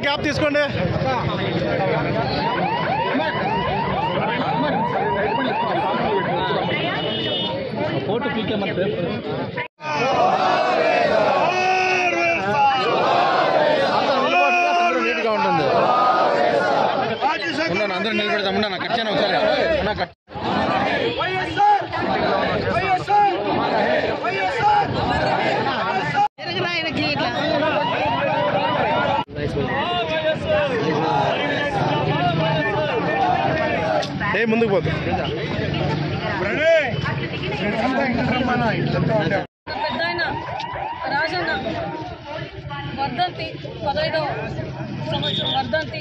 Cap తీసుకోండి. Photo పీకే మన నీట్గా ఉంటుంది. అందరూ నిలబెడతామన్నా నాకు కట్టాను ఒకసారి నాకు ముందుకు పోతుంది. పెద్దాయన రాజన్న వర్ధంతి 15వ సంవత్సరం వర్ధంతి.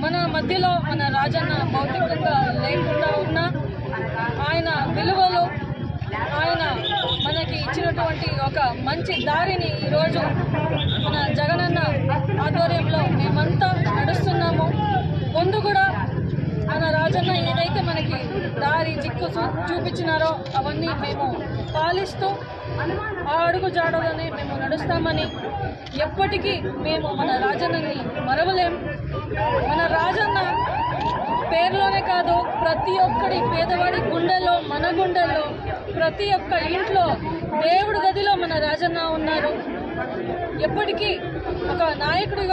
మన మధ్యలో మన రాజన్న భౌతికంగా లేకుండా ఉన్న ఆయన విలువలు, ఆయన మనకి ఇచ్చినటువంటి ఒక మంచి దారిని ఈరోజు మన జగనన్న ఆధ్వర్యంలో మేమంతా నడుస్తున్నాము. ముందు కూడా మన రాజన్న ఏదైతే మనకి దారి దిక్కు చూపించినారో అవన్నీ మేము పాలిస్తూ ఆ అడుగు జాడలోనే మేము నడుస్తామని, ఎప్పటికీ మేము మన రాజన్నని మరవలేం. మన రాజన్న పేరులోనే కాదు, ప్రతి ఒక్కడి పేదవాడి గుండెల్లో, మన గుండెల్లో, ప్రతి ఒక్క ఇంట్లో దేవుడి గదిలో మన రాజన్న ఉన్నారు. ఎప్పటికీ ఒక నాయకుడి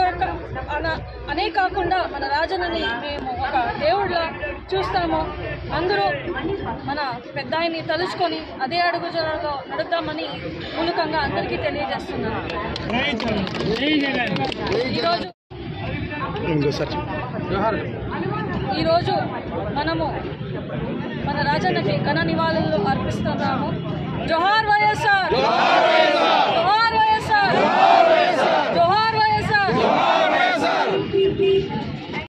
అనే కాకుండా మన రాజన్నని మేము ఒక దేవుడిలా చూస్తాము. అందరూ మన పెద్దాయన్ని తలుచుకొని అదే అడుగుజాడలో నడుద్దామని మూలకంగా అందరికీ తెలియజేస్తున్నాను. ఈరోజు మనము మన రాజన్నకి ఘన నివాళులు అర్పిస్తున్నాము. జోహార్ వైఎస్ఆర్.